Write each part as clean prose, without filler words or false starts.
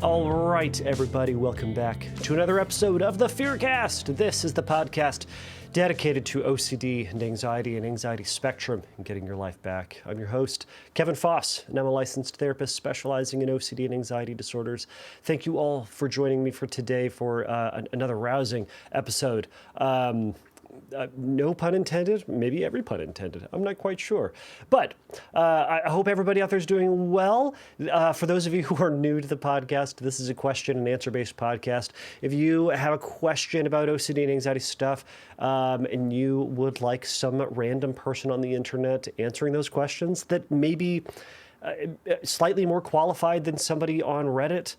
All right, everybody, welcome back to another episode of the Fearcast. This is the podcast dedicated to OCD and anxiety spectrum, and getting your life back. I'm your host, Kevin Foss, and I'm a licensed therapist specializing in OCD and anxiety disorders. Thank you all for joining me for today for another rousing episode. No pun intended, maybe every pun intended. I'm not quite sure. But I hope everybody out there is doing well. For those of you who are new to the podcast, this is a question and answer based podcast. If you have a question about OCD and anxiety stuff, and you would like some random person on the internet answering those questions that maybe slightly more qualified than somebody on Reddit,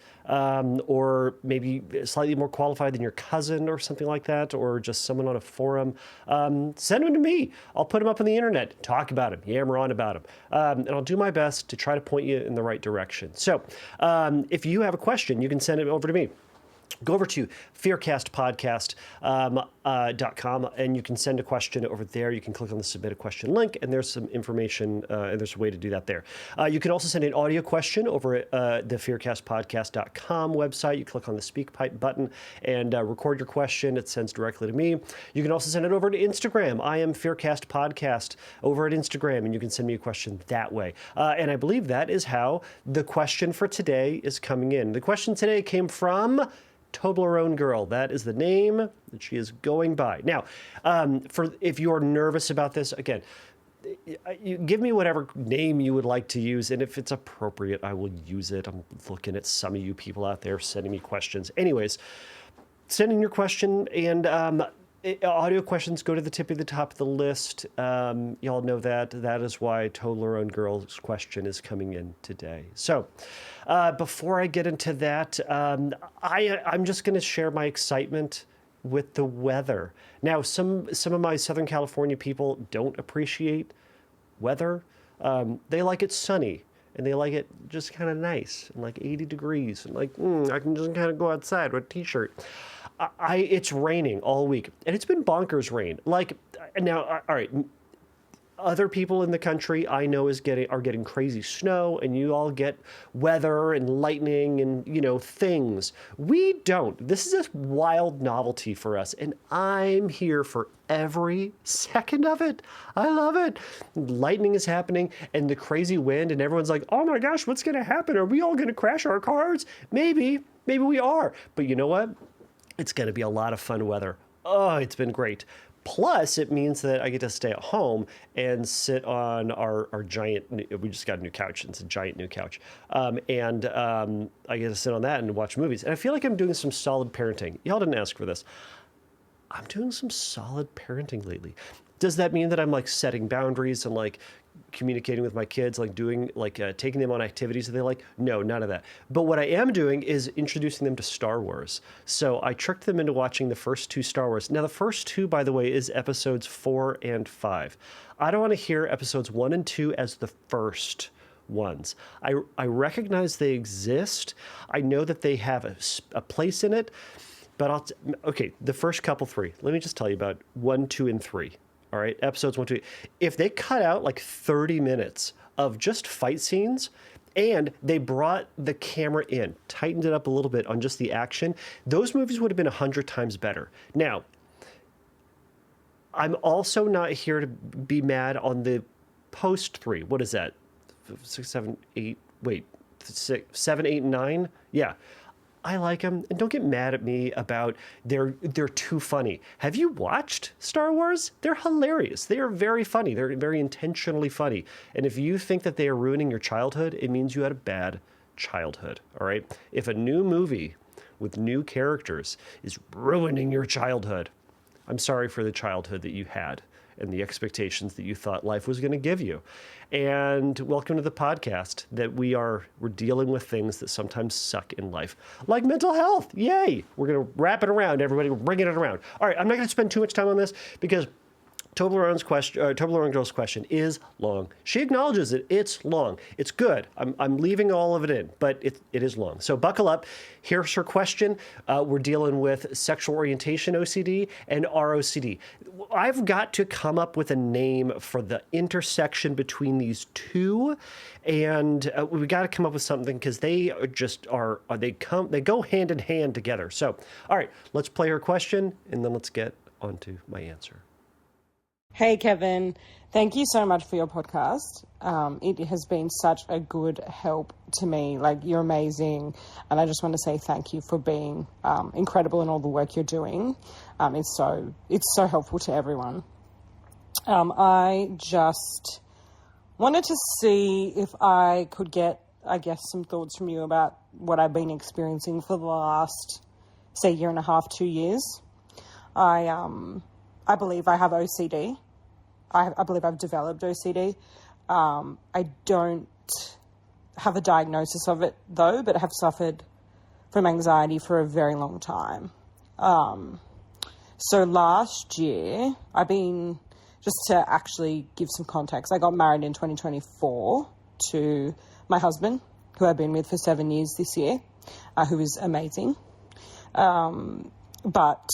or maybe slightly more qualified than your cousin or something like that, or just someone on a forum, send them to me. I'll put them up on the internet, talk about them, yammer on about them, and I'll do my best to try to point you in the right direction. So if you have a question, you can send it over to me. Go over to fearcastpodcast.com and you can send a question over there. You can click on the submit a question link, and there's some information, and there's a way to do that there. You can also send an audio question over at the fearcastpodcast.com website. You click on the speak pipe button and record your question. It sends directly to me. You can also send it over to Instagram. I am Fearcast Podcast over at Instagram, and you can send me a question that way. And I believe that is how the question for today is coming in. The question today came from Toblerone Girl. That is the name that she is going by. Now, if you're nervous about this, again, you give me whatever name you would like to use, and if it's appropriate, I will use it. I'm looking at some of you people out there sending me questions. Anyways, send in your question, and audio questions go to the top of the list. Y'all know that. That is why Toblerone Girl's question is coming in today. So before I get into that, I'm just going to share my excitement with the weather. Now, some of my Southern California people don't appreciate weather. They like it sunny, and they like it just kind of nice, and like 80 degrees, and like, I can just kind of go outside with a t-shirt. It's raining all week, and it's been bonkers rain. Like, now, all right, other people in the country I know are getting crazy snow, and you all get weather and lightning and, things. We don't. This is a wild novelty for us, and I'm here for every second of it. I love it. Lightning is happening, and the crazy wind, and everyone's like, oh my gosh, what's going to happen? Are we all going to crash our cars? Maybe we are. But you know what? It's going to be a lot of fun weather. Oh, it's been great. Plus, it means that I get to stay at home and sit on our giant, we just got a new couch. It's a giant new couch. And I get to sit on that and watch movies. And I feel like I'm doing some solid parenting. Y'all didn't ask for this. I'm doing some solid parenting lately. Does that mean that I'm like setting boundaries and like communicating with my kids, like doing, like taking them on activities that they like? No, none of that. But what I am doing is introducing them to Star Wars. So I tricked them into watching the first two Star Wars. Now, the first two, by the way, is episodes 4 and 5. I don't want to hear episodes 1 and 2 as the first ones. I recognize they exist. I know that they have a place in it, but okay, the first couple 3, let me just tell you about 1, 2, and 3. All right, episodes 1, 2. If they cut out like 30 minutes of just fight scenes, and they brought the camera in, tightened it up a little bit on just the action, those movies would have been 100 times better. Now, I'm also not here to be mad on the post 3. What is that? 6, 7, 8. Wait, 6, 7, 8, and 9. Yeah. I like them, and don't get mad at me about they're too funny. Have you watched Star Wars? They're hilarious. They are very funny. They're very intentionally funny. And if you think that they are ruining your childhood, it means you had a bad childhood, all right? If a new movie with new characters is ruining your childhood, I'm sorry for the childhood that you had and the expectations that you thought life was going to give you. And welcome to the podcast that we're dealing with things that sometimes suck in life, like mental health. Yay! We're going to wrap it around, everybody. We're bringing it around. All right, I'm not going to spend too much time on this because Toblerone Girl's question is long. She acknowledges it. It's long. It's good. I'm leaving all of it in, but it is long. So buckle up. Here's her question. We're dealing with sexual orientation OCD and ROCD. I've got to come up with a name for the intersection between these two, and we got to come up with something because they go hand in hand together. So, all right, let's play her question, and then let's get onto my answer. Hey, Kevin. Thank you so much for your podcast. It has been such a good help to me. Like, you're amazing. And I just want to say thank you for being incredible in all the work you're doing. It's so helpful to everyone. I just wanted to see if I could get, I guess, some thoughts from you about what I've been experiencing for the last, say, year and a half, 2 years. I believe I have OCD. I believe I've developed OCD. I don't have a diagnosis of it, though, but have suffered from anxiety for a very long time. So last year, just to actually give some context, I got married in 2024 to my husband, who I've been with for 7 years this year, who is amazing. But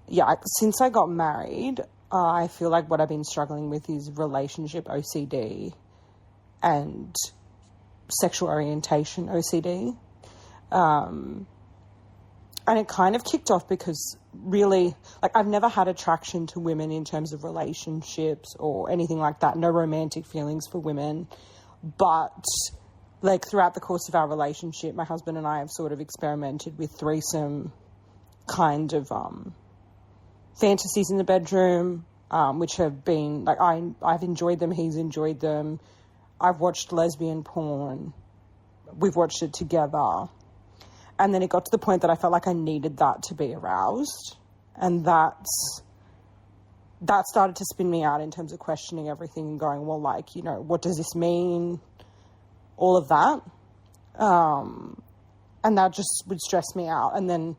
yeah, since I got married, I feel like what I've been struggling with is relationship OCD and sexual orientation OCD. And it kind of kicked off because really, like, I've never had attraction to women in terms of relationships or anything like that. No romantic feelings for women. But, like, throughout the course of our relationship, my husband and I have sort of experimented with threesome kind of fantasies in the bedroom, which have been, like, I've enjoyed them, he's enjoyed them. I've watched lesbian porn. We've watched it together. And then it got to the point that I felt like I needed that to be aroused. And that started to spin me out in terms of questioning everything and going, well, like, you know, what does this mean? All of that. And that just would stress me out. And then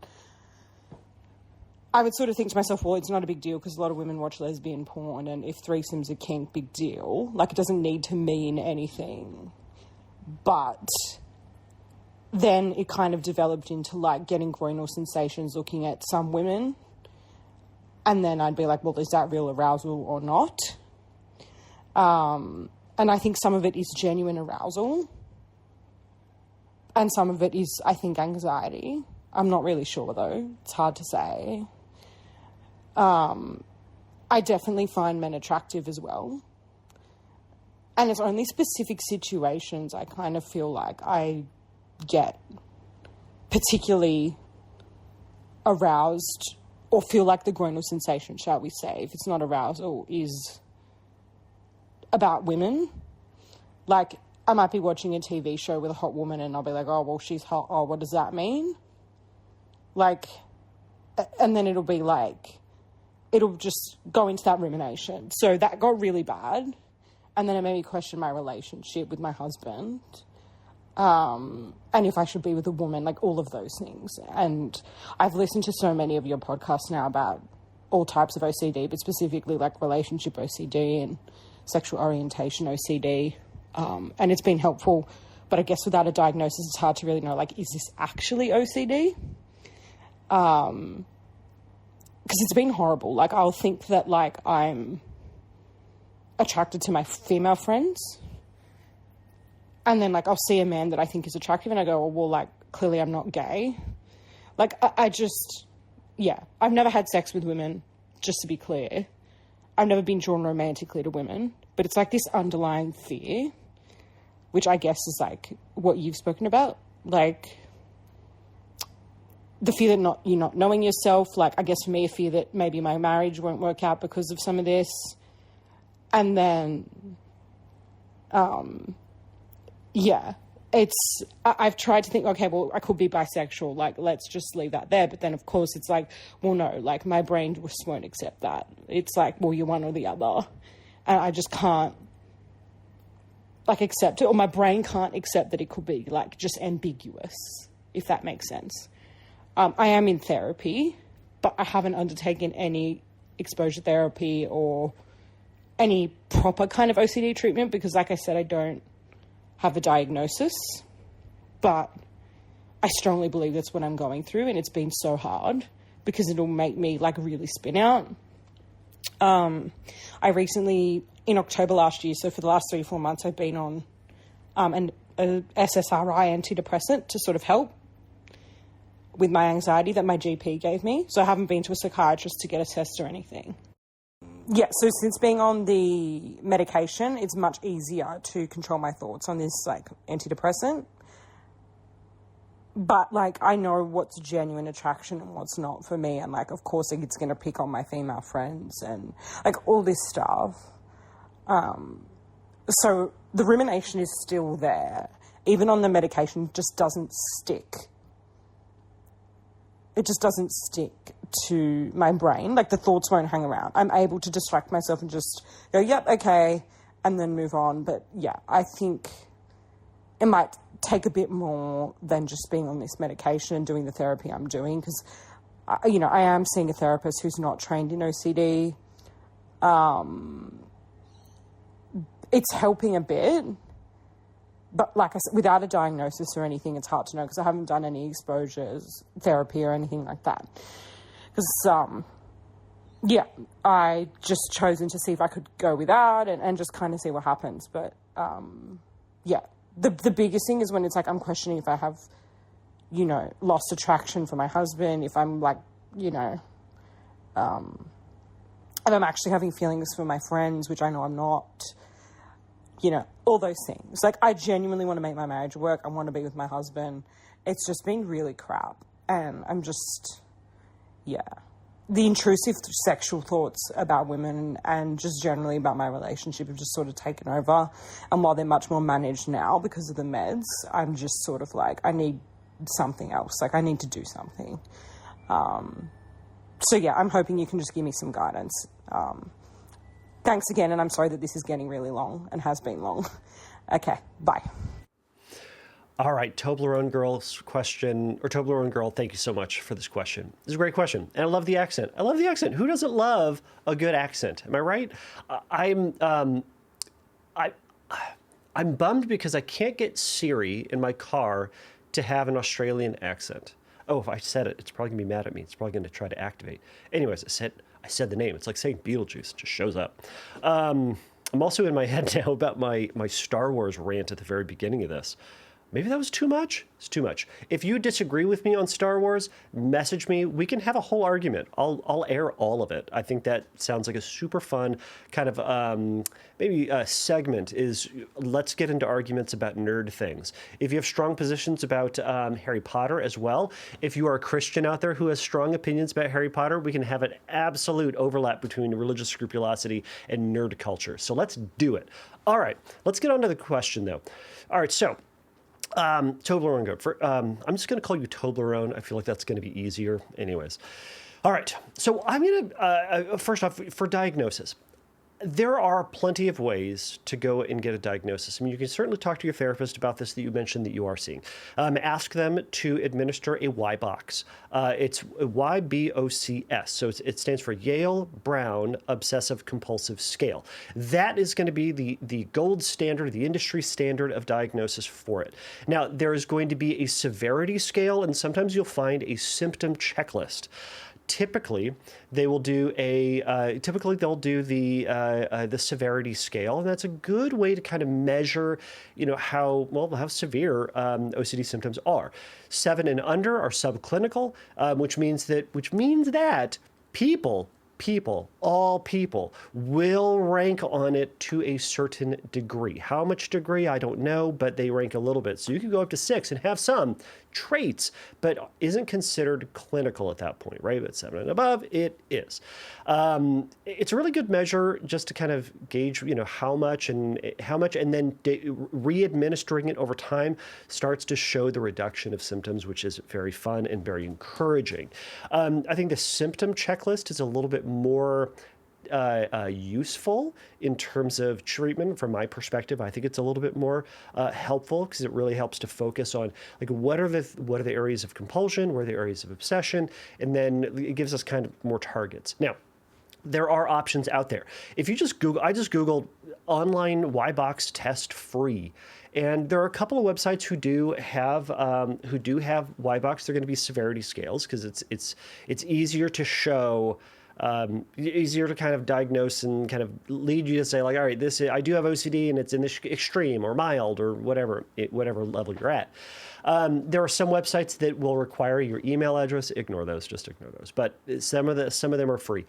I would sort of think to myself, well, it's not a big deal because a lot of women watch lesbian porn, and if threesome's a kink, big deal. Like, it doesn't need to mean anything. But then it kind of developed into, like, getting groinal sensations looking at some women. And then I'd be like, well, is that real arousal or not? And I think some of it is genuine arousal. And some of it is, I think, anxiety. I'm not really sure, though. It's hard to say. I definitely find men attractive as well. And it's only specific situations I kind of feel like I get particularly aroused or feel like the groinal sensation, shall we say, if it's not arousal, is about women. Like, I might be watching a TV show with a hot woman and I'll be like, oh, well, she's hot. Oh, what does that mean? Like, and then it'll be like, it'll just go into that rumination. So that got really bad. And then it made me question my relationship with my husband. And if I should be with a woman, like, all of those things. And I've listened to so many of your podcasts now about all types of OCD, but specifically like relationship OCD and sexual orientation OCD. And it's been helpful, but I guess without a diagnosis, it's hard to really know, like, is this actually OCD? Because it's been horrible. Like, I'll think that, like, I'm attracted to my female friends. And then, like, I'll see a man that I think is attractive and I go, oh, well, like, clearly I'm not gay. Like, I just, yeah. I've never had sex with women, just to be clear. I've never been drawn romantically to women. But it's like this underlying fear, which I guess is, like, what you've spoken about. Like, the fear that you're not knowing yourself. Like, I guess for me, a fear that maybe my marriage won't work out because of some of this. And then, yeah, I've tried to think, okay, well, I could be bisexual. Like, let's just leave that there. But then, of course, it's like, well, no, like, my brain just won't accept that. It's like, well, you're one or the other. And I just can't, like, accept it. Or my brain can't accept that it could be, like, just ambiguous, if that makes sense. I am in therapy, but I haven't undertaken any exposure therapy or any proper kind of OCD treatment because, like I said, I don't have a diagnosis, but I strongly believe that's what I'm going through, and it's been so hard because it'll make me like really spin out. I recently, in October last year, so for the last 3-4 months, I've been on a SSRI antidepressant to sort of help with my anxiety that my GP gave me. So I haven't been to a psychiatrist to get a test or anything. Yeah, so since being on the medication, it's much easier to control my thoughts on this, like, antidepressant. But, like, I know what's genuine attraction and what's not for me. And, like, of course, it's going to pick on my female friends and, like, all this stuff. So the rumination is still there. Even on the medication, it just doesn't stick. It just doesn't stick to my brain. Like, the thoughts won't hang around. I'm able to distract myself and just go, yep, okay, and then move on. But, yeah, I think it might take a bit more than just being on this medication and doing the therapy I'm doing because, you know, I am seeing a therapist who's not trained in OCD. It's helping a bit, but like I said, without a diagnosis or anything, it's hard to know because I haven't done any exposures therapy or anything like that. Because, yeah, I just chosen to see if I could go without and just kind of see what happens. But, yeah, the biggest thing is when it's like I'm questioning if I have, you know, lost attraction for my husband, if I'm like, you know, and I'm actually having feelings for my friends, which I know I'm not. You know, all those things. Like, I genuinely want to make my marriage work. I want to be with my husband. It's just been really crap. And I'm just, yeah. The intrusive sexual thoughts about women and just generally about my relationship have just sort of taken over. And while they're much more managed now because of the meds, I'm just sort of like, I need something else. Like, I need to do something. So, yeah, I'm hoping you can just give me some guidance. Thanks again, and I'm sorry that this is getting really long and has been long. Okay, bye. All right, Toblerone Girl's question, or Toblerone Girl, thank you so much for this question. This is a great question, and I love the accent. I love the accent. Who doesn't love a good accent? Am I right? I'm bummed because I can't get Siri in my car to have an Australian accent. Oh, if I said it, it's probably going to be mad at me. It's probably going to try to activate. Anyways, I said the name. It's like saying Beetlejuice. It just shows up. I'm also in my head now about my Star Wars rant at the very beginning of this. Maybe that was too much? It's too much. If you disagree with me on Star Wars, message me. We can have a whole argument. I'll air all of it. I think that sounds like a super fun kind of maybe a segment is let's get into arguments about nerd things. If you have strong positions about Harry Potter as well, if you are a Christian out there who has strong opinions about Harry Potter, we can have an absolute overlap between religious scrupulosity and nerd culture. So let's do it. All right, let's get on to the question though. All right, so Toblerone Girl. I'm just going to call you Toblerone. I feel like that's going to be easier. Anyways. All right. So I'm going to, first off, for diagnosis, there are plenty of ways to go and get a diagnosis. I mean, you can certainly talk to your therapist about this that you mentioned that you are seeing. Ask them to administer a Y-box. It's YBOCS, so it stands for Yale Brown Obsessive Compulsive Scale. That is going to be the gold standard, the industry standard of diagnosis for it. Now, there is going to be a severity scale, and sometimes you'll find a symptom checklist. Typically, they'll do the severity scale, and that's a good way to kind of measure, how severe OCD symptoms are. 7 and under are subclinical, which means that all people will rank on it to a certain degree. How much degree, I don't know, but they rank a little bit. So you can go up to 6 and have some traits, but isn't considered clinical at that point, right? But 7 and above, it is. It's a really good measure just to kind of gauge, how much, and then re-administering it over time starts to show the reduction of symptoms, which is very fun and very encouraging. I think the symptom checklist is a little bit more useful in terms of treatment from my perspective. I think it's a little bit more helpful because it really helps to focus on what are the areas of compulsion, what are the areas of obsession, and then it gives us kind of more targets. Now, there are options out there. If you just Google, I just Googled online Y-box test free. And there are a couple of websites who do have Y-box. They're going to be severity scales because it's easier to show, easier to kind of diagnose and kind of lead you to say like, all right, I do have OCD and it's in the extreme or mild or whatever level you're at. There are some websites that will require your email address. Ignore those, just ignore those. But some of them are free.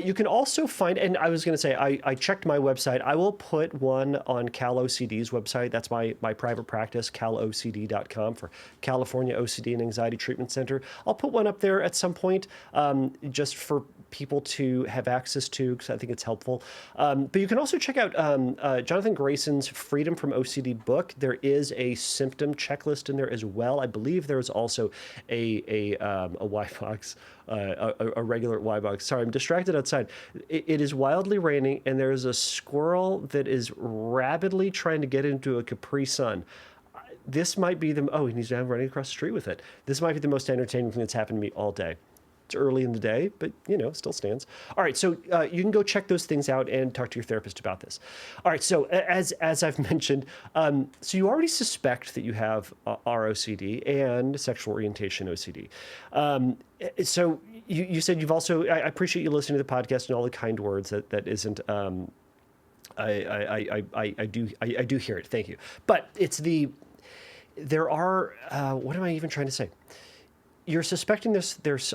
You can also find, and I was going to say, I checked my website. I will put one on Cal OCD's website. That's my private practice, calocd.com, for California OCD and Anxiety Treatment Center. I'll put one up there at some point, just for people to have access to, because I think it's helpful. But you can also check out Jonathan Grayson's Freedom from OCD book. There is a symptom checklist in there as well. I believe there is also a Y-box, a regular Y-box. Sorry, I'm distracted outside. It is wildly raining, and there is a squirrel that is rapidly trying to get into a Capri Sun. This might be he's running across the street with it. This might be the most entertaining thing that's happened to me all day. It's early in the day, but, still stands. All right, so you can go check those things out and talk to your therapist about this. All right, so as I've mentioned, so you already suspect that you have ROCD and sexual orientation OCD. So you said you've also, I appreciate you listening to the podcast and all the kind words. That isn't, I do hear it. Thank you. But there are, what am I even trying to say? You're suspecting there is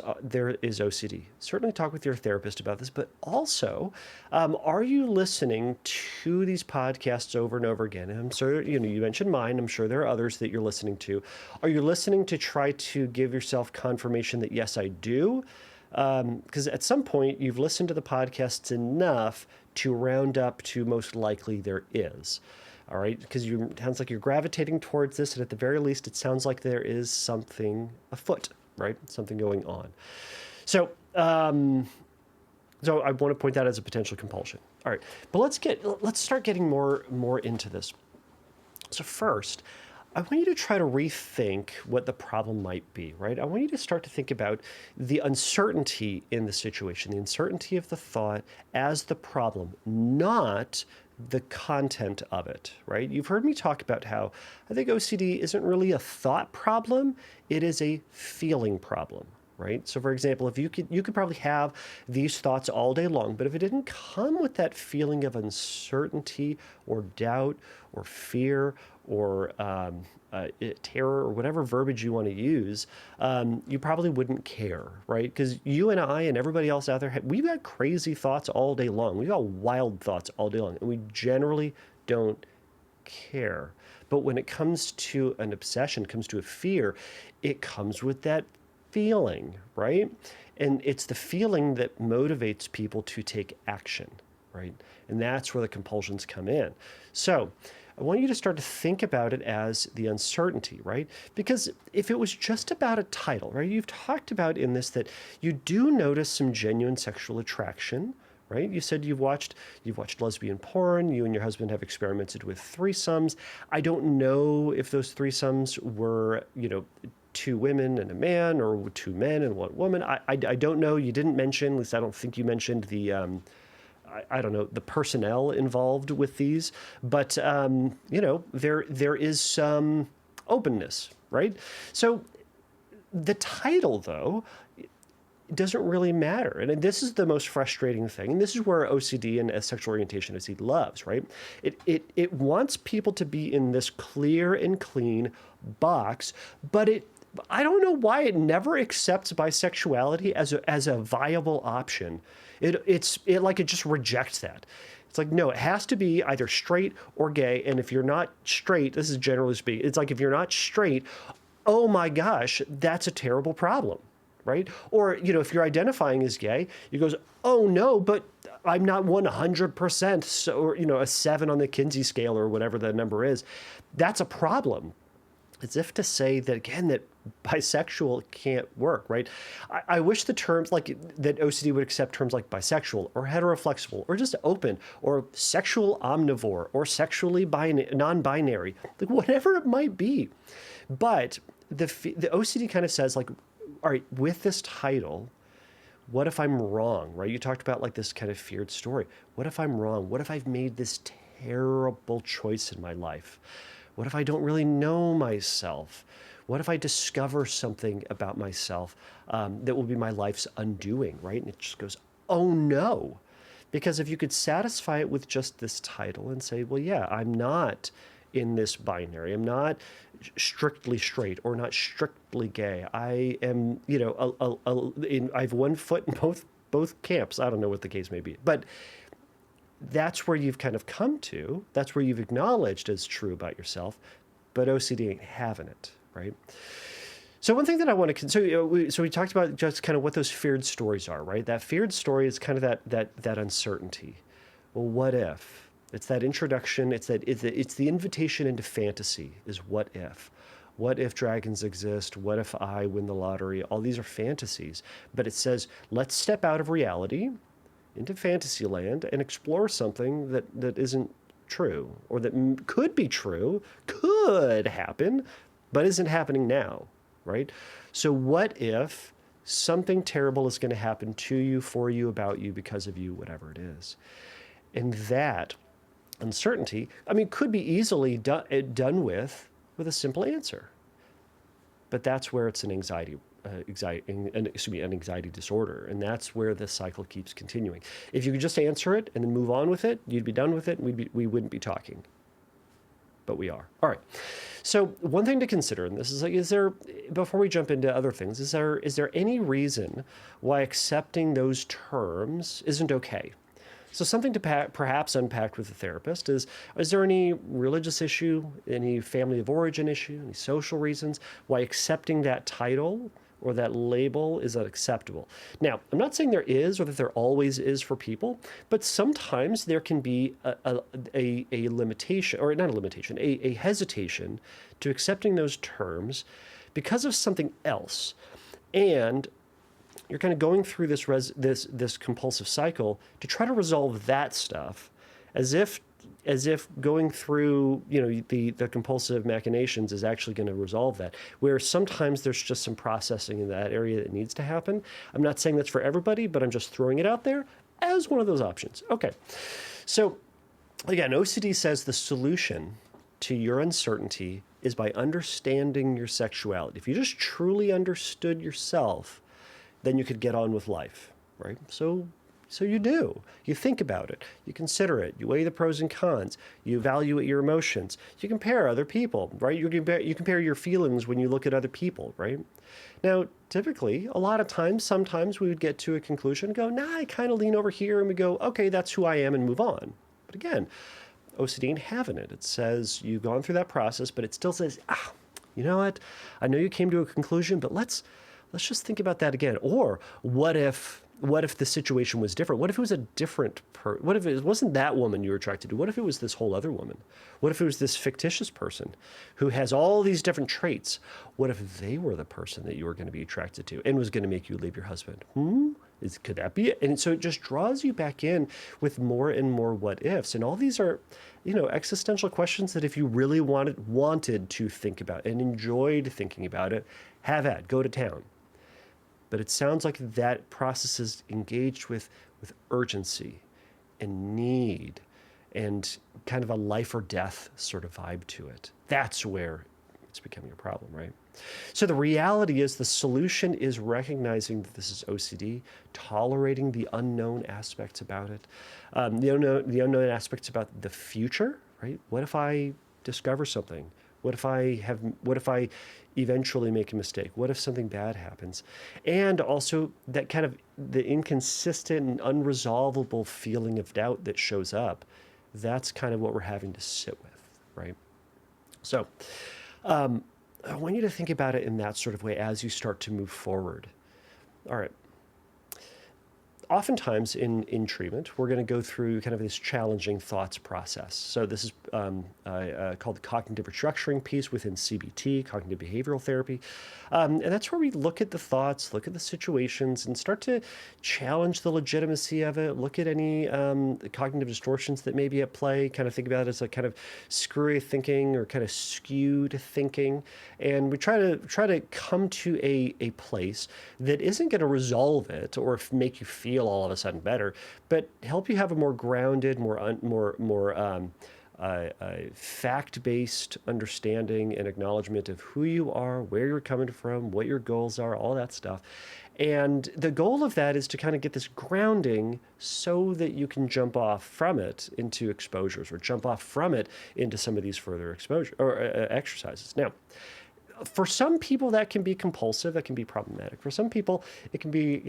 OCD. Certainly talk with your therapist about this, but also, are you listening to these podcasts over and over again? And I'm sure, you mentioned mine. I'm sure there are others that you're listening to. Are you listening to try to give yourself confirmation that, yes, I do? Because at some point, you've listened to the podcasts enough to round up to most likely there is. All right, because it sounds like you're gravitating towards this, and at the very least, it sounds like there is something afoot, right? Something going on. So I want to point that as a potential compulsion. All right, but let's start getting more into this. So first, I want you to try to rethink what the problem might be, right? I want you to start to think about the uncertainty in the situation, the uncertainty of the thought as the problem, not the content of it, right? You've heard me talk about how I think OCD isn't really a thought problem, it is a feeling problem, right? So for example, if you could probably have these thoughts all day long, but if it didn't come with that feeling of uncertainty or doubt or fear or terror or whatever verbiage you want to use, you probably wouldn't care, right? Because you and I and everybody else out there, we've got crazy thoughts all day long. We've got wild thoughts all day long, and we generally don't care. But when it comes to an obsession, comes to a fear, it comes with that feeling, right? And it's the feeling that motivates people to take action, right? And that's where the compulsions come in. So I want you to start to think about it as the uncertainty, right? Because if it was just about a title, right? You've talked about in this that you do notice some genuine sexual attraction, right? You said you've watched lesbian porn. You and your husband have experimented with threesomes. I don't know if those threesomes were, two women and a man, or two men and one woman. I don't know. You didn't mention, at least I don't think you mentioned the I don't know, the personnel involved with these, but there is some openness, right? So the title, though, doesn't really matter. And this is the most frustrating thing. And this is where OCD and sexual orientation OCD loves, right? It wants people to be in this clear and clean box, but I don't know why it never accepts bisexuality as a viable option. It just rejects that. It's like, no, it has to be either straight or gay. And if you're not straight, this is generally speaking, it's like if you're not straight, oh my gosh, that's a terrible problem, right? Or, if you're identifying as gay, it goes, oh no, but I'm not 100%, so, or, a 7 on the Kinsey scale or whatever the number is. That's a problem. As if to say that, again, that bisexual can't work, right? I wish the terms that OCD would accept terms like bisexual or heteroflexible or just open or sexual omnivore or sexually non-binary, like whatever it might be. But the OCD kind of says, like, all right, with this title, What if I'm wrong, right? You talked about like this kind of feared story. What if I'm wrong? What if I've made this terrible choice in my life? What if I don't really know myself? What if I discover something about myself that will be my life's undoing, right? And it just goes, oh no. Because if you could satisfy it with just this title and say, well, yeah, I'm not in this binary. I'm not strictly straight or not strictly gay. I am, I have one foot in both camps. I don't know what the case may be, but that's where you've kind of come to. That's where you've acknowledged as true about yourself. But OCD ain't having it, right? So one thing that I want to so we talked about just kind of what those feared stories are, right? That feared story is kind of that uncertainty. Well, what if? It's that introduction. It's the invitation into fantasy. Is what if? What if dragons exist? What if I win the lottery? All these are fantasies, but it says let's step out of reality into fantasy land and explore something that isn't true, or that could be true, could happen, but isn't happening now. Right? So what if something terrible is going to happen to you, for you, about you, because of you, whatever it is? And that uncertainty, could be easily done with a simple answer. But that's where it's an anxiety disorder, and that's where the cycle keeps continuing. If you could just answer it and then move on with it, you'd be done with it, and we wouldn't be talking. But we are. All right. So one thing to consider in this is like, before we jump into other things, is there any reason why accepting those terms isn't okay? So something to perhaps unpack with a therapist is there any religious issue, any family of origin issue, any social reasons why accepting that title or that label is unacceptable? Now, I'm not saying there is or that there always is for people, but sometimes there can be a limitation, or not a limitation, a hesitation to accepting those terms because of something else. And you're kind of going through this compulsive cycle to try to resolve that stuff as if going through the compulsive machinations is actually going to resolve that, where sometimes there's just some processing in that area that needs to happen. I'm not saying that's for everybody, but I'm just throwing it out there as one of those options. Okay, so again, OCD says the solution to your uncertainty is by understanding your sexuality. If you just truly understood yourself, then you could get on with life, right? So you do. You think about it. You consider it. You weigh the pros and cons. You evaluate your emotions. You compare other people, right? You compare your feelings when you look at other people, right? Now, typically, a lot of times, sometimes we would get to a conclusion and go, nah, I kind of lean over here, and we go, okay, that's who I am, and move on. But again, OCD ain't having it. It says you've gone through that process, but it still says, you know what? I know you came to a conclusion, but let's just think about that again. Or what if the situation was different? What if it was a different what if it wasn't that woman you were attracted to? What if it was this whole other woman? What if it was this fictitious person who has all these different traits? What if they were the person that you were going to be attracted to and was going to make you leave your husband? Could that be it? And so it just draws you back in with more and more what ifs. And all these are, existential questions that if you really wanted to think about and enjoyed thinking about it, have at, go to town. But it sounds like that process is engaged with urgency and need and kind of a life or death sort of vibe to it. That's where it's becoming a problem, right? So the reality is the solution is recognizing that this is OCD, tolerating the unknown aspects about it, the unknown aspects about the future, right? What if I discover something? What if I eventually make a mistake? What if something bad happens? And also that kind of the inconsistent and unresolvable feeling of doubt that shows up. That's kind of what we're having to sit with, right? So I want you to think about it in that sort of way as you start to move forward. All right. oftentimes in treatment, we're going to go through kind of this challenging thoughts process. So this is called the cognitive restructuring piece within CBT, cognitive behavioral therapy. And that's where we look at the thoughts, look at the situations, and start to challenge the legitimacy of it, look at any cognitive distortions that may be at play, kind of think about it as a kind of screwy thinking or kind of skewed thinking. And we try to come to a place that isn't going to resolve it or make you feel all of a sudden better, but help you have a more grounded, more fact-based understanding and acknowledgement of who you are, where you're coming from, what your goals are, all that stuff. And the goal of that is to kind of get this grounding so that you can jump off from it into exposures or jump off from it into some of these further exposure or exercises. Now, for some people that can be compulsive, that can be problematic. For some people, it can be,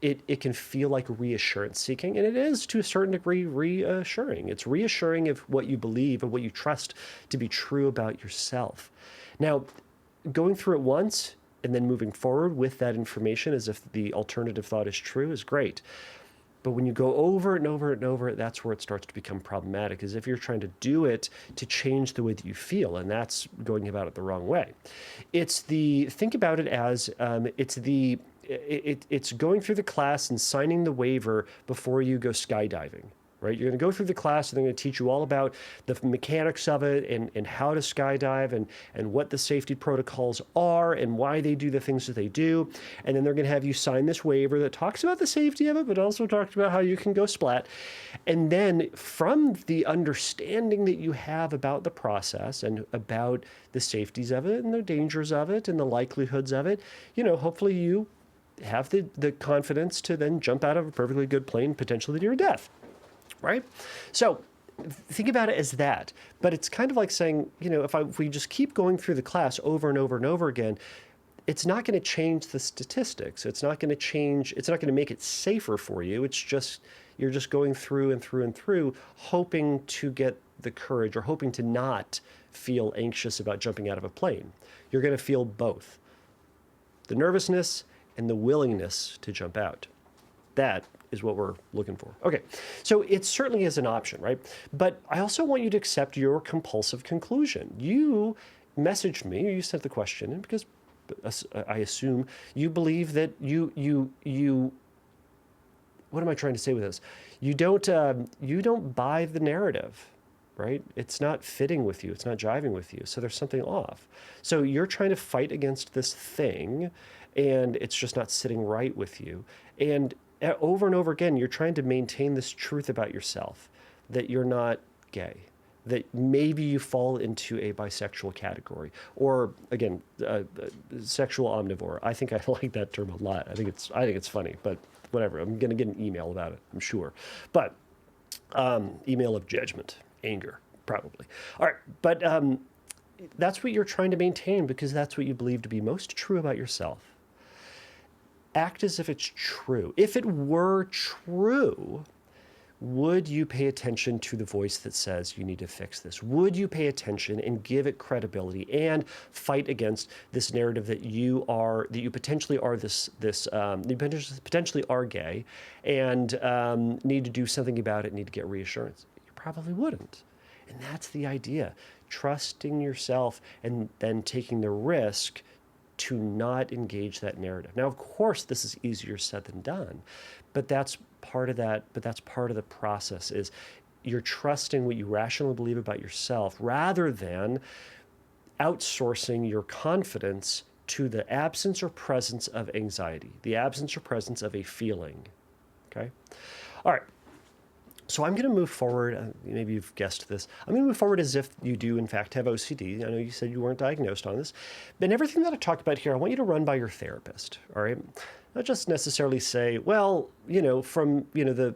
it can feel like reassurance seeking, and it is to a certain degree reassuring. It's reassuring of what you believe and what you trust to be true about yourself. Now, going through it once and then moving forward with that information as if the alternative thought is true is great. But when you go over it and over it and over it, that's where it starts to become problematic, as if you're trying to do it to change the way that you feel, and that's going about it the wrong way. Think about it as it's going through the class and signing the waiver before you go skydiving. Right? You're going to go through the class and they're going to teach you all about the mechanics of it and how to skydive and what the safety protocols are and why they do the things that they do. And then they're going to have you sign this waiver that talks about the safety of it, but also talks about how you can go splat. And then from the understanding that you have about the process and about the safeties of it and the dangers of it and the likelihoods of it, hopefully you have the confidence to then jump out of a perfectly good plane, potentially to your death. Right? So think about it as that. But it's kind of like saying, if we just keep going through the class over and over and over again, it's not going to change the statistics. It's not going to make it safer for you. It's just, you're just going through and through and through, hoping to get the courage or hoping to not feel anxious about jumping out of a plane. You're going to feel both the nervousness and the willingness to jump out. That is what we're looking for. Okay, so it certainly is an option, right? But I also want you to accept your compulsive conclusion. You messaged me, or you sent the question in because I assume you believe that you. What am I trying to say with this? You don't buy the narrative, right? It's not fitting with you. It's not jiving with you. So there's something off. So you're trying to fight against this thing, and it's just not sitting right with you. And over and over again, you're trying to maintain this truth about yourself, that you're not gay, that maybe you fall into a bisexual category, or again, sexual omnivore. I think I like that term a lot. I think it's funny, but whatever. I'm going to get an email about it, I'm sure. But email of judgment, anger, probably. All right, but that's what you're trying to maintain because that's what you believe to be most true about yourself. Act as if it's true. If it were true, would you pay attention to the voice that says you need to fix this? Would you pay attention and give it credibility and fight against this narrative that you potentially are you potentially are gay and need to do something about it, need to get reassurance? You probably wouldn't. And that's the idea. Trusting yourself and then taking the risk to not engage that narrative. Now, of course, this is easier said than done, but that's part of that. But that's part of the process is you're trusting what you rationally believe about yourself rather than outsourcing your confidence to the absence or presence of anxiety, the absence or presence of a feeling. Okay? All right. So I'm going to move forward. Maybe you've guessed this. I'm going to move forward as if you do, in fact, have OCD. I know you said you weren't diagnosed on this. And everything that I talked about here, I want you to run by your therapist, all right? Not just necessarily say, well, from, the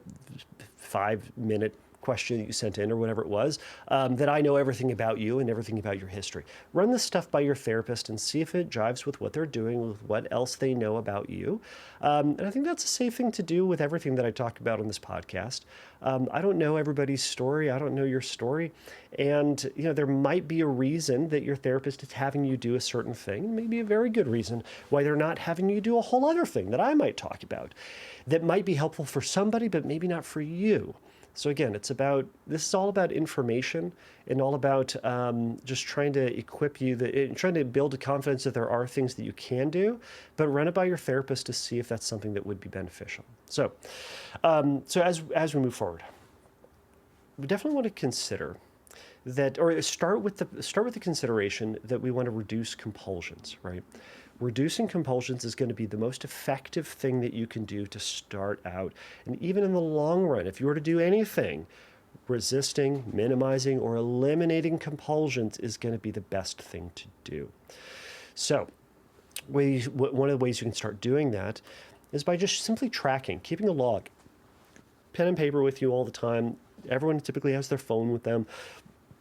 5-minute question that you sent in or whatever it was, that I know everything about you and everything about your history. Run this stuff by your therapist and see if it jives with what they're doing, with what else they know about you. And I think that's a safe thing to do with everything that I talk about on this podcast. I don't know everybody's story. I don't know your story. And, there might be a reason that your therapist is having you do a certain thing, maybe a very good reason why they're not having you do a whole other thing that I might talk about that might be helpful for somebody, but maybe not for you. So again, this is all about information and all about just trying to equip you, trying to build a confidence that there are things that you can do, but run it by your therapist to see if that's something that would be beneficial. So, as we move forward, we definitely want to consider that, or start with the consideration that we want to reduce compulsions, right? Reducing compulsions is going to be the most effective thing that you can do to start out. And even in the long run, if you were to do anything, resisting, minimizing, or eliminating compulsions is going to be the best thing to do. So, one of the ways you can start doing that is by just simply tracking, keeping a log. Pen and paper with you all the time. Everyone typically has their phone with them.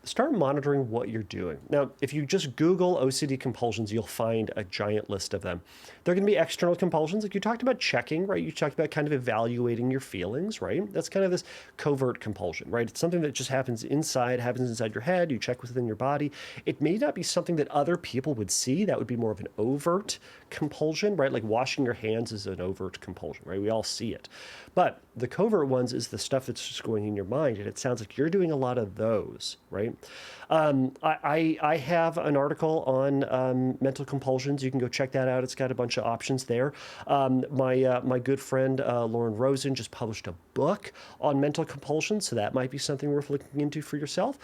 Start monitoring what you're doing. Now, if you just Google OCD compulsions, you'll find a giant list of them. They're going to be external compulsions, like you talked about checking, right? You talked about kind of evaluating your feelings, right? That's kind of this covert compulsion, right? It's something that just happens inside your head. You check within your body. It may not be something that other people would see. That would be more of an overt compulsion, right? Like washing your hands is an overt compulsion, right? We all see it. But the covert ones is the stuff that's just going in your mind, and it sounds like you're doing a lot of those, right? I have an article on mental compulsions. You can go check that out. It's got a bunch of options there. My good friend Lauren Rosen just published a book on mental compulsions, so that might be something worth looking into for yourself.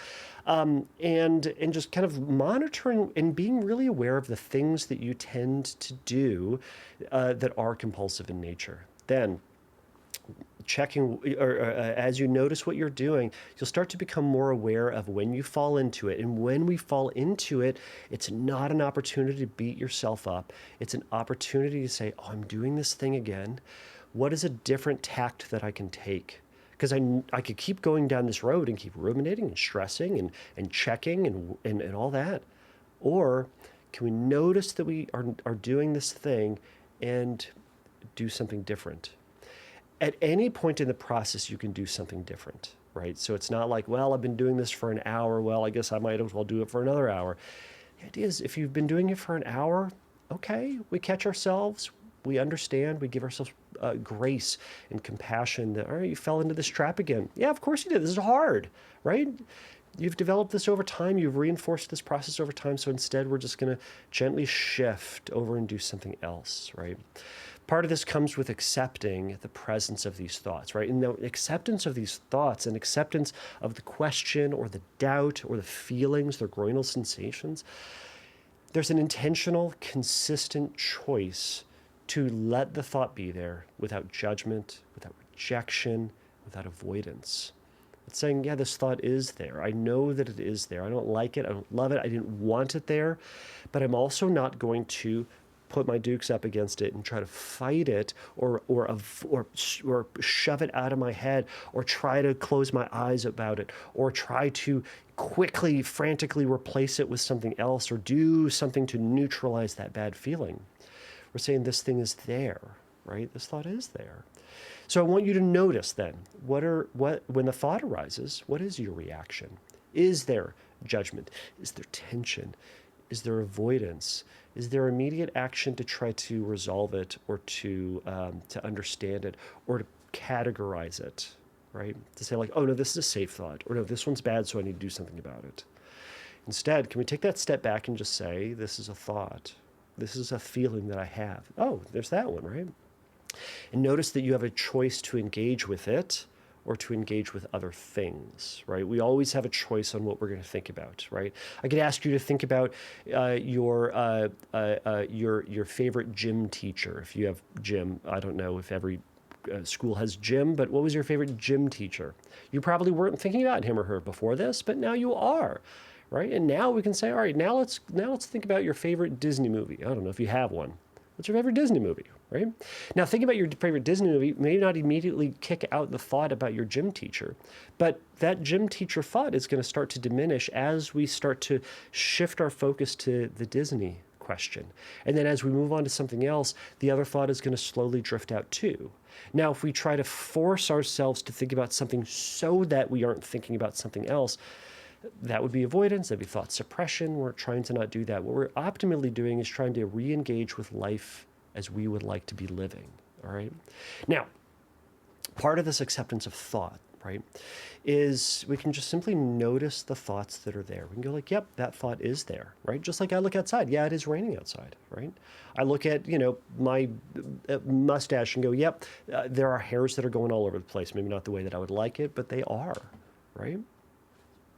And just kind of monitoring and being really aware of the things that you tend to do that are compulsive in nature. Then, checking, or as you notice what you're doing, you'll start to become more aware of when you fall into it. And when we fall into it, it's not an opportunity to beat yourself up. It's an opportunity to say, oh, I'm doing this thing again. What is a different tact that I can take? Because I could keep going down this road and keep ruminating and stressing and checking and all that. Or can we notice that we are doing this thing and do something different? At any point in the process, you can do something different, right? So it's not like, well, I've been doing this for an hour. Well, I guess I might as well do it for another hour. The idea is if you've been doing it for an hour, okay, we catch ourselves, we understand, we give ourselves grace and compassion that, all right, you fell into this trap again. Yeah, of course you did. This is hard, right? You've developed this over time. You've reinforced this process over time. So instead, we're just going to gently shift over and do something else, right? Part of this comes with accepting the presence of these thoughts, right? And the acceptance of these thoughts and acceptance of the question or the doubt or the feelings, their groinal sensations, there's an intentional, consistent choice to let the thought be there without judgment, without rejection, without avoidance. It's saying, yeah, this thought is there. I know that it is there. I don't like it. I don't love it. I didn't want it there. But I'm also not going to put my dukes up against it and try to fight it or shove it out of my head or try to close my eyes about it or try to quickly, frantically replace it with something else or do something to neutralize that bad feeling. We're saying this thing is there, right? This thought is there. So I want you to notice then, when the thought arises, what is your reaction? Is there judgment? Is there tension? Is there avoidance? Is there immediate action to try to resolve it or to understand it or to categorize it, right? To say like, oh no, this is a safe thought, or no, this one's bad, so I need to do something about it. Instead, can we take that step back and just say, this is a thought. This is a feeling that I have. Oh, there's that one, right? And notice that you have a choice to engage with it or to engage with other things, right? We always have a choice on what we're going to think about, right? I could ask you to think about your favorite gym teacher. If you have gym, I don't know if every school has gym, but what was your favorite gym teacher? You probably weren't thinking about him or her before this, but now you are, right? And now we can say, all right, now let's think about your favorite Disney movie. I don't know if you have one. What's your favorite Disney movie, right? Now, thinking about your favorite Disney movie may not immediately kick out the thought about your gym teacher, but that gym teacher thought is going to start to diminish as we start to shift our focus to the Disney question. And then as we move on to something else, the other thought is going to slowly drift out too. Now, if we try to force ourselves to think about something so that we aren't thinking about something else, that would be avoidance, that'd be thought suppression. We're trying to not do that. What we're optimally doing is trying to re-engage with life as we would like to be living, all right? Now, part of this acceptance of thought, right, is we can just simply notice the thoughts that are there. We can go like, yep, that thought is there, right? Just like I look outside. Yeah, it is raining outside, right? I look at, my mustache and go, yep, there are hairs that are going all over the place. Maybe not the way that I would like it, but they are, right?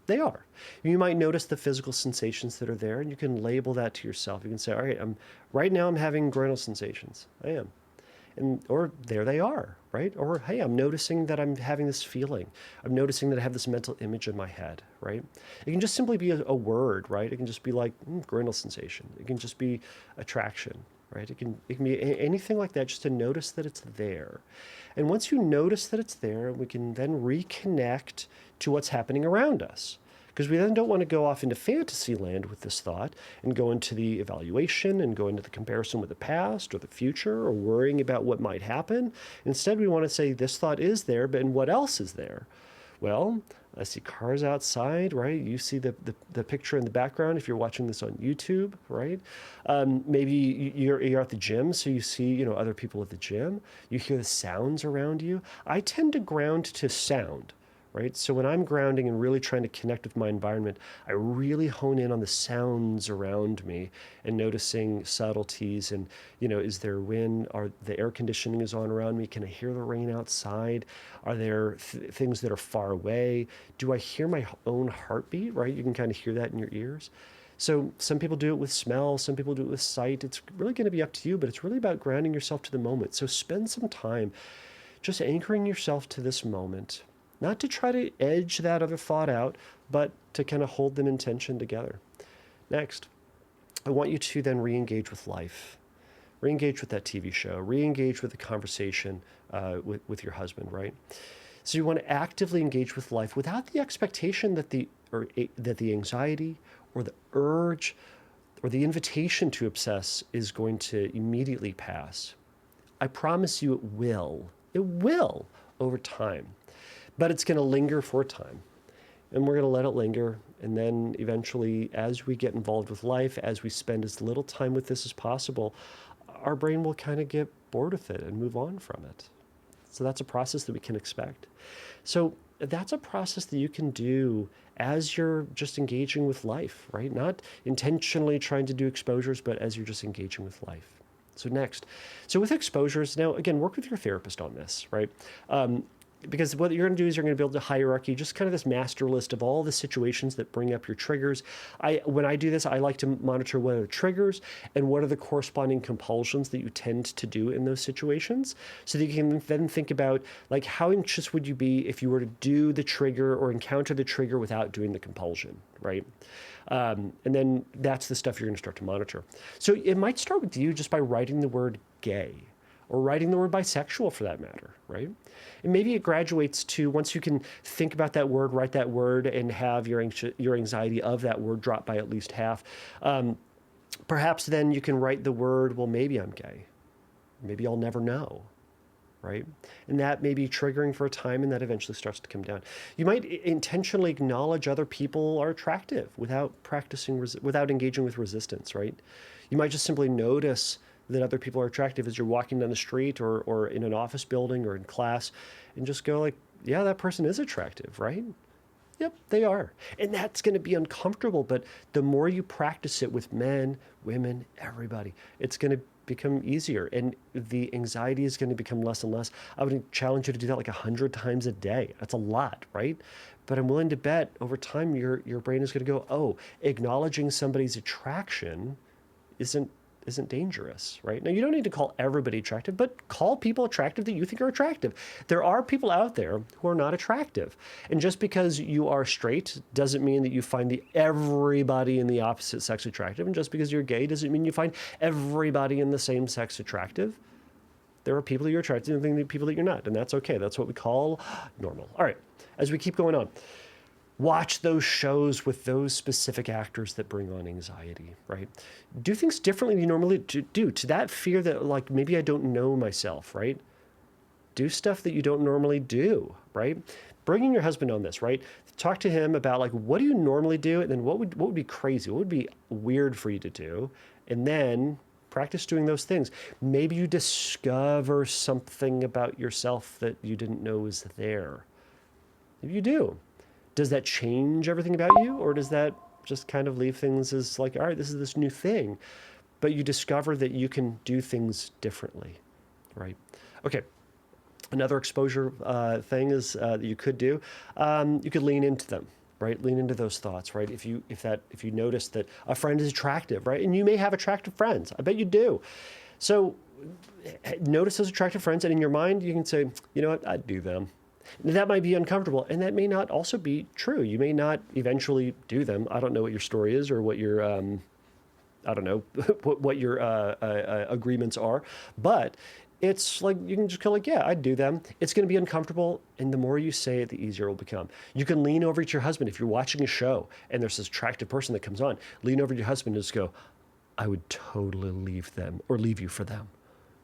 They are. You might notice the physical sensations that are there, and you can label that to yourself. You can say, all right, right now I'm having groinal sensations. I am. Or there they are, right? Or, hey, I'm noticing that I'm having this feeling. I'm noticing that I have this mental image in my head, right? It can just simply be a word, right? It can just be like groinal sensation. It can just be attraction, right? It can be anything like that, just to notice that it's there. And once you notice that it's there, we can then reconnect to what's happening around us. Because we then don't want to go off into fantasy land with this thought and go into the evaluation and go into the comparison with the past or the future or worrying about what might happen. Instead, we want to say this thought is there, but and what else is there? Well, I see cars outside, right? You see the picture in the background if you're watching this on YouTube, right? Maybe you're at the gym, so you see other people at the gym. You hear the sounds around you. I tend to ground to sound. Right? So when I'm grounding and really trying to connect with my environment, I really hone in on the sounds around me and noticing subtleties and, is there wind? Are the air conditioning is on around me? Can I hear the rain outside? Are there things that are far away? Do I hear my own heartbeat, right? You can kind of hear that in your ears. So some people do it with smell, some people do it with sight. It's really going to be up to you, but it's really about grounding yourself to the moment. So spend some time just anchoring yourself to this moment. Not to try to edge that other thought out, but to kind of hold them in tension together. Next, I want you to then re-engage with life. Re-engage with that TV show. Re-engage with the conversation with your husband, right? So you want to actively engage with life without the expectation that the anxiety or the urge or the invitation to obsess is going to immediately pass. I promise you it will. It will over time. But it's going to linger for a time. And we're going to let it linger. And then eventually, as we get involved with life, as we spend as little time with this as possible, our brain will kind of get bored with it and move on from it. So that's a process that we can expect. So that's a process that you can do as you're just engaging with life, right? Not intentionally trying to do exposures, but as you're just engaging with life. So next, with exposures, now again, work with your therapist on this, right? Because what you're going to do is you're going to build a hierarchy, just kind of this master list of all the situations that bring up your triggers. When I do this, I like to monitor what are the triggers and what are the corresponding compulsions that you tend to do in those situations, so that you can then think about, like, how anxious would you be if you were to do the trigger or encounter the trigger without doing the compulsion, right? And then that's the stuff you're going to start to monitor. So it might start with you just by writing the word gay, or writing the word bisexual for that matter, right? And maybe it graduates to, once you can think about that word, write that word, and have your anxiety of that word drop by at least half. Perhaps then you can write the word, well, maybe I'm gay. Maybe I'll never know, right? And that may be triggering for a time, and that eventually starts to come down. You might intentionally acknowledge other people are attractive without without engaging with resistance, right? You might just simply notice that other people are attractive as you're walking down the street or in an office building or in class, and just go like, yeah, that person is attractive, right? Yep, they are. And that's going to be uncomfortable, but the more you practice it with men, women, everybody, it's going to become easier, and the anxiety is going to become less and less. I would challenge you to do that like 100 times a day. That's a lot, right? But I'm willing to bet over time your brain is going to go, oh, acknowledging somebody's attraction isn't isn't dangerous, right? Now, you don't need to call everybody attractive, but call people attractive that you think are attractive. There are people out there who are not attractive. And just because you are straight doesn't mean that you find everybody in the opposite sex attractive. And just because you're gay doesn't mean you find everybody in the same sex attractive. There are people that you're attracted to and people that you're not. And that's okay. That's what we call normal. All right, as we keep going on. Watch those shows with those specific actors that bring on anxiety, right? Do things differently than you normally do. To that fear that, like, maybe I don't know myself, right? Do stuff that you don't normally do, right? Bringing your husband on this, right? Talk to him about, like, what do you normally do? And then what would be crazy? What would be weird for you to do? And then practice doing those things. Maybe you discover something about yourself that you didn't know was there. Maybe you do. Does that change everything about you? Or does that just kind of leave things as like, all right, this is this new thing. But you discover that you can do things differently, right? Okay. Another exposure thing is that you could do, you could lean into them, right? Lean into those thoughts, right? If you notice that a friend is attractive, right? And you may have attractive friends. I bet you do. So notice those attractive friends, and in your mind, you can say, you know what, I'd do them. That might be uncomfortable, and that may not also be true. You may not eventually do them. I don't know what your story is or what your, I don't know what your agreements are, but it's like you can just go like, yeah, I'd do them. It's going to be uncomfortable, and the more you say it, the easier it will become. You can lean over to your husband if you're watching a show and there's this attractive person that comes on. Lean over to your husband and just go, I would totally leave them or leave you for them.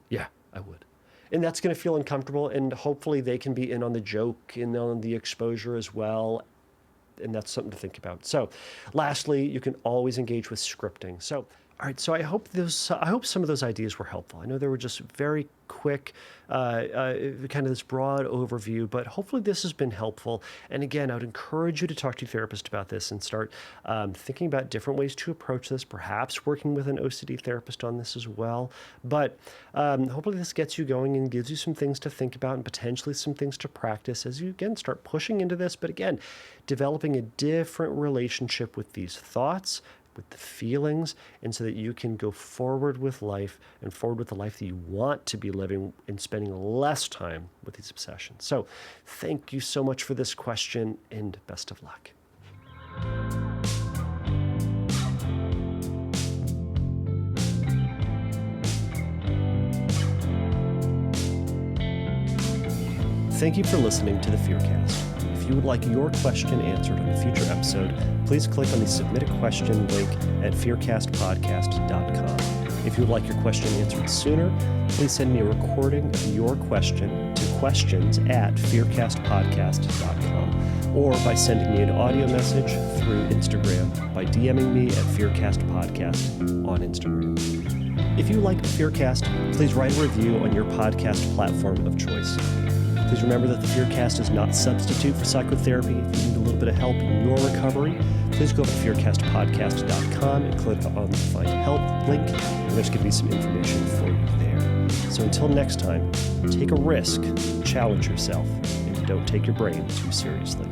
Yeah, I would. And that's going to feel uncomfortable, and hopefully they can be in on the joke and on the exposure as well. And that's something to think about. So lastly, you can always engage with scripting. So, all right, so I hope some of those ideas were helpful. I know they were just very quick, kind of this broad overview, but hopefully this has been helpful. And again, I would encourage you to talk to your therapist about this and start thinking about different ways to approach this, perhaps working with an OCD therapist on this as well. But hopefully this gets you going and gives you some things to think about and potentially some things to practice as you, again, start pushing into this. But again, developing a different relationship with these thoughts, with the feelings, and so that you can go forward with life and forward with the life that you want to be living and spending less time with these obsessions. So thank you so much for this question, and best of luck. Thank you for listening to the Fearcast. If you would like your question answered on a future episode, please click on the Submit a Question link at fearcastpodcast.com. If you would like your question answered sooner, please send me a recording of your question to questions@fearcastpodcast.com, or by sending me an audio message through Instagram by DMing me at fearcastpodcast on Instagram. If you like the Fearcast, please write a review on your podcast platform of choice. Please remember that the Fearcast is not a substitute for psychotherapy. If you need a little bit of help in your recovery, please go to fearcastpodcast.com and click on the Find Help link, and there's going to be some information for you there. So until next time, take a risk, challenge yourself, and don't take your brain too seriously.